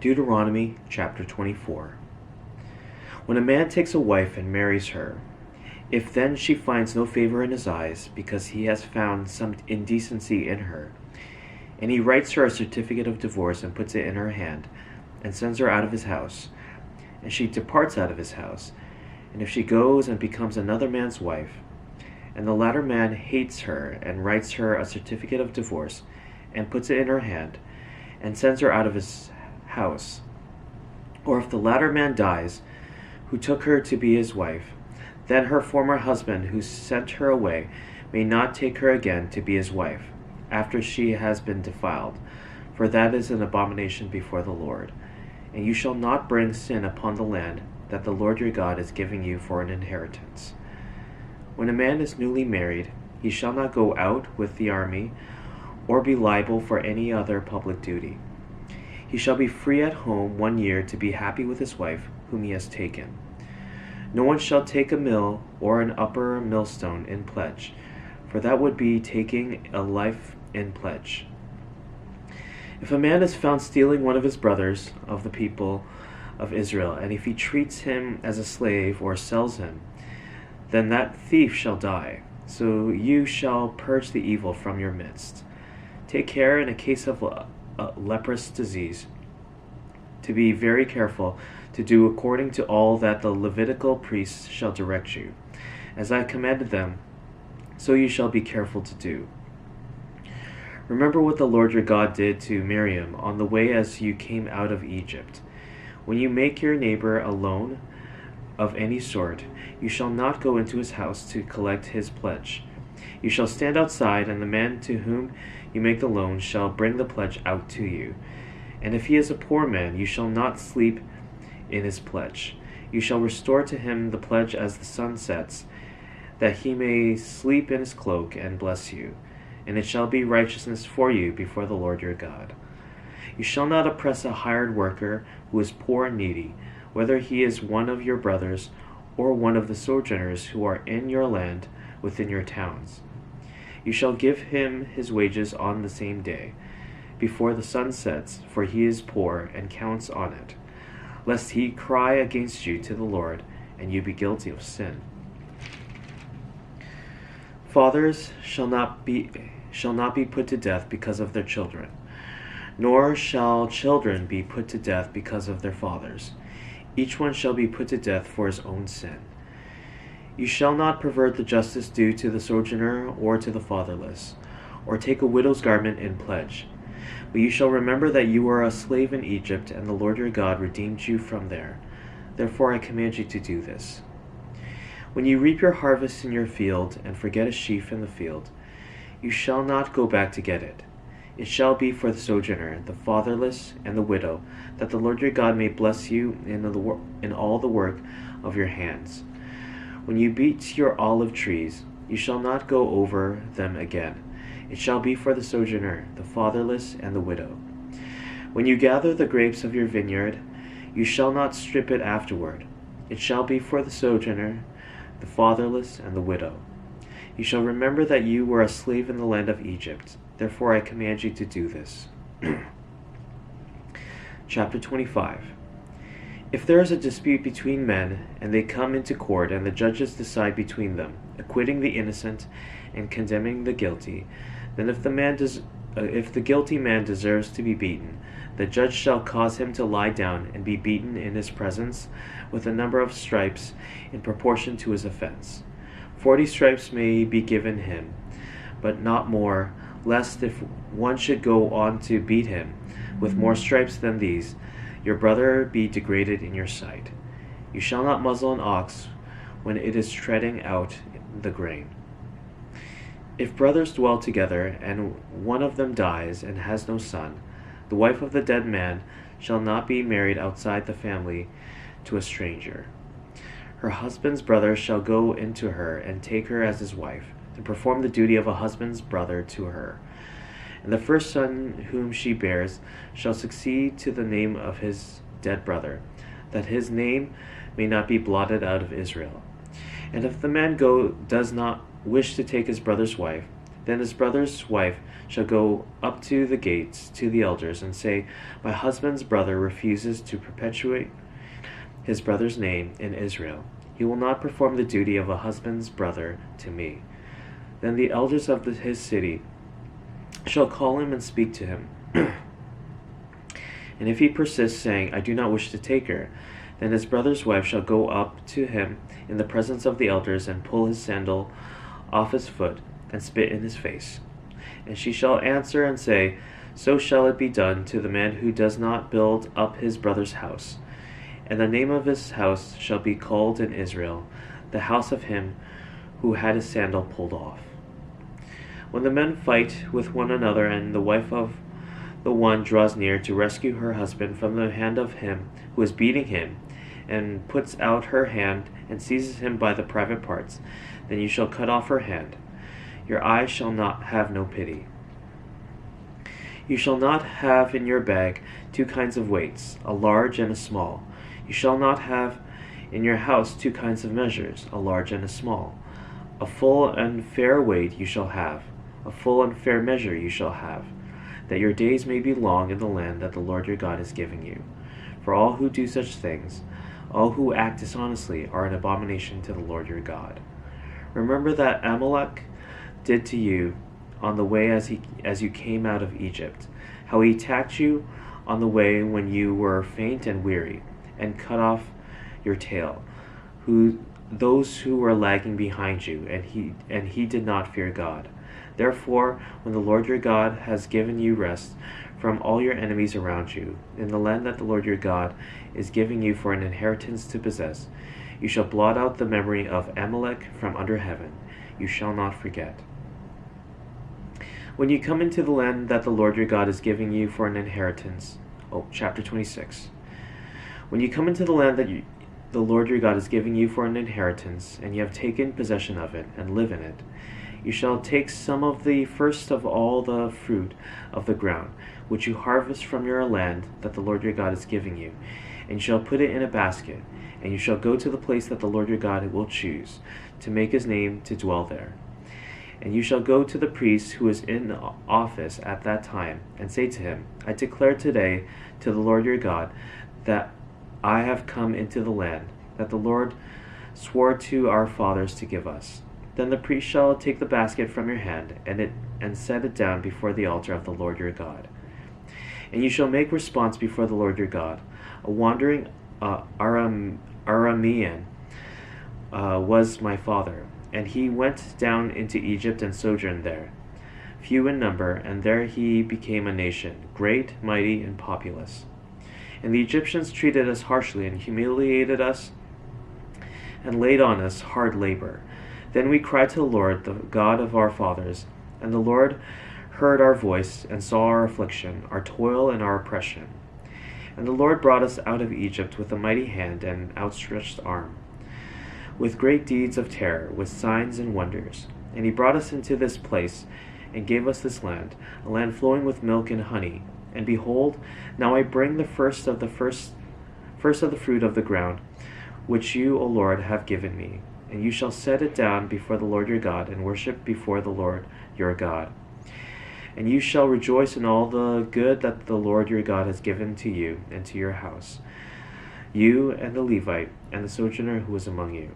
Deuteronomy chapter 24. When a man takes a wife and marries her, if then she finds no favor in his eyes, because he has found some indecency in her, and he writes her a certificate of divorce and puts it in her hand, and sends her out of his house, and she departs out of his house, and if she goes and becomes another man's wife, and the latter man hates her and writes her a certificate of divorce and puts it in her hand, and sends her out of his house, or if the latter man dies, who took her to be his wife, then her former husband who sent her away may not take her again to be his wife, after she has been defiled, for that is an abomination before the Lord. And you shall not bring sin upon the land that the Lord your God is giving you for an inheritance. When a man is newly married, he shall not go out with the army, or be liable for any other public duty. He shall be free at home 1 year to be happy with his wife whom he has taken. No one shall take a mill or an upper millstone in pledge, for that would be taking a life in pledge. If a man is found stealing one of his brothers of the people of Israel, and if he treats him as a slave or sells him, then that thief shall die. So you shall purge the evil from your midst. Take care in a case of a leprous disease to be very careful to do according to all that the Levitical priests shall direct you. As I commanded them, so you shall be careful to do. Remember what the Lord your God did to Miriam on the way as you came out of Egypt. When you make your neighbor a loan of any sort, you shall not go into his house to collect his pledge. You shall stand outside, and the man to whom you make the loan shall bring the pledge out to you. And if he is a poor man, you shall not sleep in his pledge. You shall restore to him the pledge as the sun sets, that he may sleep in his cloak and bless you. And it shall be righteousness for you before the Lord your God. You shall not oppress a hired worker who is poor and needy, whether he is one of your brothers or one of the sojourners who are in your land within your towns. You shall give him his wages on the same day, before the sun sets, for he is poor and counts on it, lest he cry against you to the Lord, and you be guilty of sin. Fathers shall not be put to death because of their children, nor shall children be put to death because of their fathers. Each one shall be put to death for his own sin. You shall not pervert the justice due to the sojourner or to the fatherless, or take a widow's garment in pledge. But you shall remember that you were a slave in Egypt, and the Lord your God redeemed you from there. Therefore I command you to do this. When you reap your harvest in your field, and forget a sheaf in the field, you shall not go back to get it. It shall be for the sojourner, the fatherless, and the widow, that the Lord your God may bless you in all the work of your hands. When you beat your olive trees, you shall not go over them again. It shall be for the sojourner, the fatherless, and the widow. When you gather the grapes of your vineyard, you shall not strip it afterward. It shall be for the sojourner, the fatherless, and the widow. You shall remember that you were a slave in the land of Egypt. Therefore I command you to do this. Chapter 25. If there is a dispute between men, and they come into court, and the judges decide between them, acquitting the innocent and condemning the guilty, then if the guilty man deserves to be beaten, the judge shall cause him to lie down and be beaten in his presence with a number of stripes in proportion to his offense. 40 stripes may be given him, but not more, lest if one should go on to beat him with more stripes than these, your brother be degraded in your sight. You shall not muzzle an ox when it is treading out the grain. If brothers dwell together, and one of them dies and has no son, the wife of the dead man shall not be married outside the family to a stranger. Her husband's brother shall go into her and take her as his wife, and perform the duty of a husband's brother to her. And the first son whom she bears shall succeed to the name of his dead brother, that his name may not be blotted out of Israel. And if the man does not wish to take his brother's wife, Then his brother's wife shall go up to the gates to the elders and say, My husband's brother refuses to perpetuate his brother's name in Israel. He will not perform the duty of a husband's brother to me. Then the elders of his city shall call him and speak to him. And if he persists, saying, I do not wish to take her, then his brother's wife shall go up to him in the presence of the elders and pull his sandal off his foot and spit in his face. And she shall answer and say, So shall it be done to the man who does not build up his brother's house. And the name of his house shall be called in Israel, the house of him who had his sandal pulled off. When the men fight with one another, and the wife of the one draws near to rescue her husband from the hand of him who is beating him, and puts out her hand and seizes him by the private parts, then you shall cut off her hand. Your eye shall not have no pity. You shall not have in your bag 2 kinds of weights, a large and a small. You shall not have in your house 2 kinds of measures, a large and a small. A full and fair weight you shall have, a full and fair measure you shall have, that your days may be long in the land that the Lord your God is giving you. For all who do such things, all who act dishonestly, are an abomination to the Lord your God. Remember that Amalek did to you on the way as you came out of Egypt, how he attacked you on the way when you were faint and weary, and cut off your tail, those who were lagging behind you, and he did not fear God. Therefore, when the Lord your God has given you rest from all your enemies around you, in the land that the Lord your God is giving you for an inheritance to possess, you shall blot out the memory of Amalek from under heaven. You shall not forget. When you come into the land that the Lord your God is giving you for an inheritance, chapter 26. When you come into the land that the Lord your God is giving you for an inheritance, and you have taken possession of it, and live in it, you shall take some of the first of all the fruit of the ground, which you harvest from your land that the Lord your God is giving you, and you shall put it in a basket, and you shall go to the place that the Lord your God will choose, to make his name to dwell there. And you shall go to the priest who is in office at that time, and say to him, I declare today to the Lord your God that I have come into the land that the Lord swore to our fathers to give us. Then the priest shall take the basket from your hand, and set it down before the altar of the Lord your God. And you shall make response before the Lord your God. A wandering Aramean was my father, and he went down into Egypt and sojourned there, few in number, and there he became a nation, great, mighty, and populous. And the Egyptians treated us harshly, and humiliated us, and laid on us hard labor. Then we cried to the Lord, the God of our fathers, and the Lord heard our voice, and saw our affliction, our toil, and our oppression. And the Lord brought us out of Egypt with a mighty hand and outstretched arm, with great deeds of terror, with signs and wonders. And he brought us into this place, and gave us this land, a land flowing with milk and honey. And behold, now I bring the first of the fruit of the ground, which you, O Lord, have given me. And you shall set it down before the Lord your God, and worship before the Lord your God. And you shall rejoice in all the good that the Lord your God has given to you and to your house, you and the Levite and the sojourner who is among you.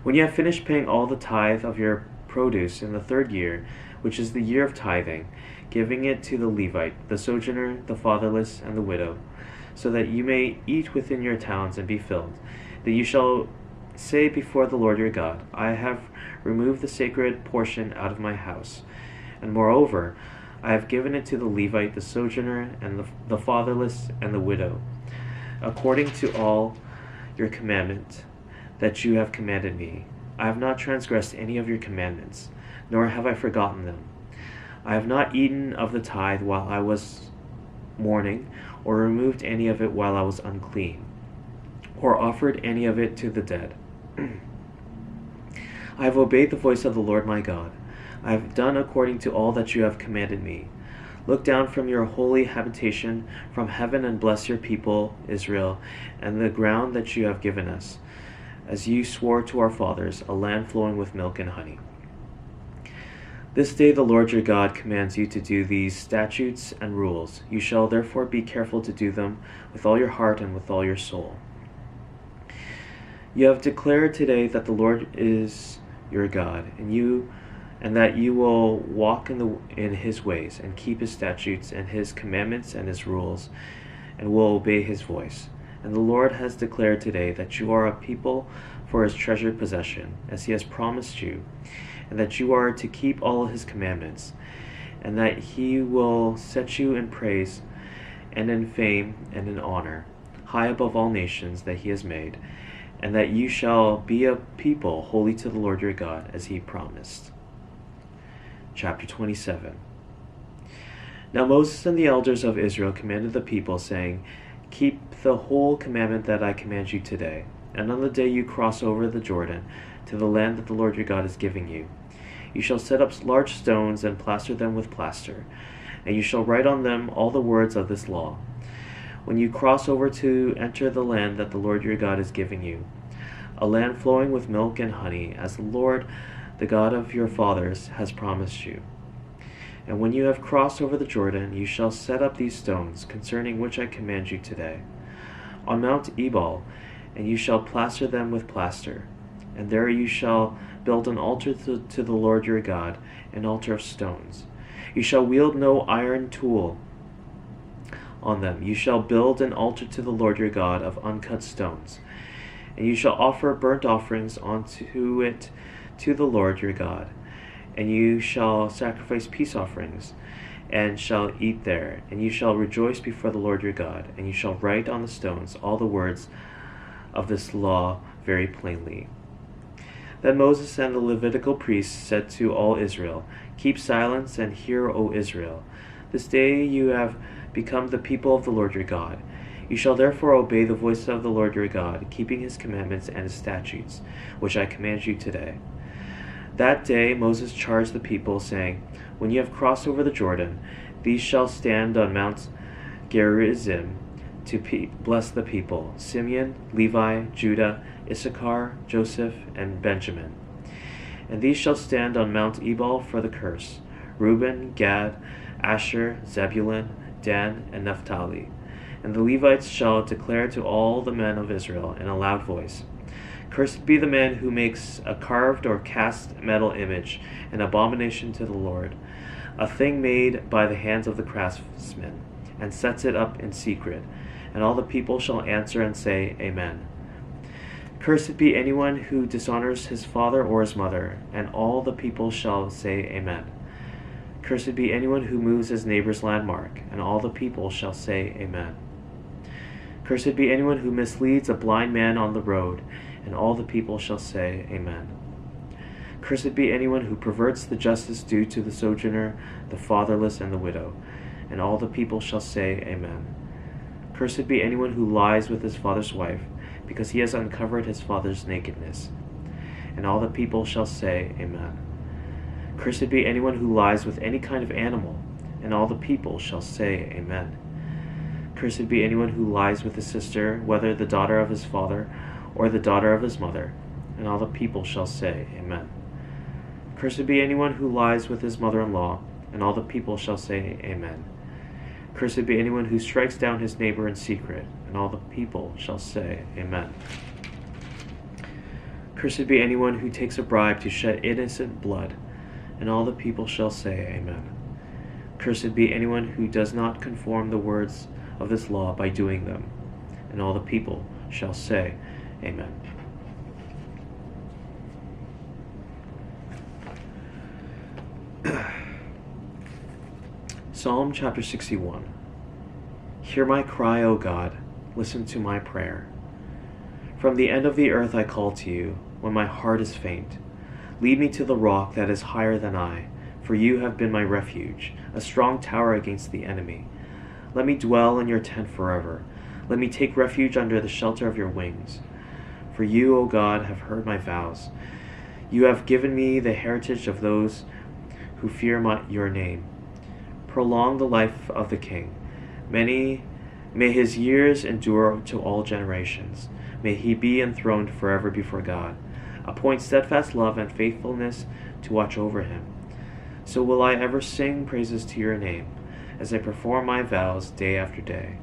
When you have finished paying all the tithe of your produce in the 3rd year, which is the year of tithing, giving it to the Levite, the sojourner, the fatherless, and the widow, so that you may eat within your towns and be filled, then you shall say before the Lord your God, I have removed the sacred portion out of my house, and moreover, I have given it to the Levite, the sojourner, and the fatherless, and the widow, according to all your commandment that you have commanded me. I have not transgressed any of your commandments, nor have I forgotten them. I have not eaten of the tithe while I was mourning, or removed any of it while I was unclean, or offered any of it to the dead. I have obeyed the voice of the Lord my God. I have done according to all that you have commanded me. Look down from your holy habitation from heaven and bless your people, Israel, and the ground that you have given us, as you swore to our fathers, a land flowing with milk and honey. This day the Lord your God commands you to do these statutes and rules. You shall therefore be careful to do them with all your heart and with all your soul. You have declared today that the Lord is your God, and that you will walk in his ways and keep his statutes and his commandments and his rules, and will obey his voice. And the Lord has declared today that you are a people for his treasured possession, as he has promised you, and that you are to keep all his commandments, and that he will set you in praise and in fame and in honor, high above all nations that he has made, and that you shall be a people holy to the Lord your God, as he promised. Chapter 27. Now Moses and the elders of Israel commanded the people, saying, Keep the whole commandment that I command you today, and on the day you cross over the Jordan to the land that the Lord your God is giving you, you shall set up large stones and plaster them with plaster, and you shall write on them all the words of this law. When you cross over to enter the land that the Lord your God is giving you, a land flowing with milk and honey, as the Lord, the God of your fathers, has promised you. And when you have crossed over the Jordan, you shall set up these stones, concerning which I command you today, on Mount Ebal, and you shall plaster them with plaster. And there you shall build an altar to the Lord your God, an altar of stones. You shall wield no iron tool on them. You shall build an altar to the Lord your God of uncut stones. And you shall offer burnt offerings onto it to the Lord your God. And you shall sacrifice peace offerings, and shall eat there. And you shall rejoice before the Lord your God. And you shall write on the stones all the words of this law very plainly. Then Moses and the Levitical priests said to all Israel, Keep silence and hear, O Israel. This day you have become the people of the Lord your God. You shall therefore obey the voice of the Lord your God, keeping his commandments and his statutes, which I command you today. That day Moses charged the people, saying, When you have crossed over the Jordan, these shall stand on Mount Gerizim to bless the people: Simeon, Levi, Judah, Issachar, Joseph, and Benjamin. And these shall stand on Mount Ebal for the curse: Reuben, Gad, Asher, Zebulun, Dan, and Naphtali. And the Levites shall declare to all the men of Israel in a loud voice, Cursed be the man who makes a carved or cast metal image, an abomination to the Lord, a thing made by the hands of the craftsman, and sets it up in secret. And all the people shall answer and say, Amen. Cursed be anyone who dishonors his father or his mother, and all the people shall say, Amen. Cursed be anyone who moves his neighbor's landmark, and all the people shall say, Amen. Cursed be anyone who misleads a blind man on the road, and all the people shall say, Amen. Cursed be anyone who perverts the justice due to the sojourner, the fatherless, and the widow, and all the people shall say, Amen. Cursed be anyone who lies with his father's wife, because he has uncovered his father's nakedness, and all the people shall say, Amen. Cursed be anyone who lies with any kind of animal, and all the people shall say, Amen. Cursed be anyone who lies with his sister, whether the daughter of his father or the daughter of his mother, and all the people shall say, Amen. Cursed be anyone who lies with his mother-in-law, and all the people shall say, Amen. Cursed be anyone who strikes down his neighbor in secret, and all the people shall say, Amen. Cursed be anyone who takes a bribe to shed innocent blood, and all the people shall say, Amen. Cursed be anyone who does not conform the words of this law by doing them, and all the people shall say, Amen. Psalm chapter 61. Hear my cry, O God, listen to my prayer. From the end of the earth I call to you, when my heart is faint. Lead me to the rock that is higher than I, for you have been my refuge, a strong tower against the enemy. Let me dwell in your tent forever. Let me take refuge under the shelter of your wings. For you, O God, have heard my vows. You have given me the heritage of those who fear your name. Prolong the life of the king. May his years endure to all generations. May he be enthroned forever before God. Appoint steadfast love and faithfulness to watch over him. So will I ever sing praises to your name, as I perform my vows day after day.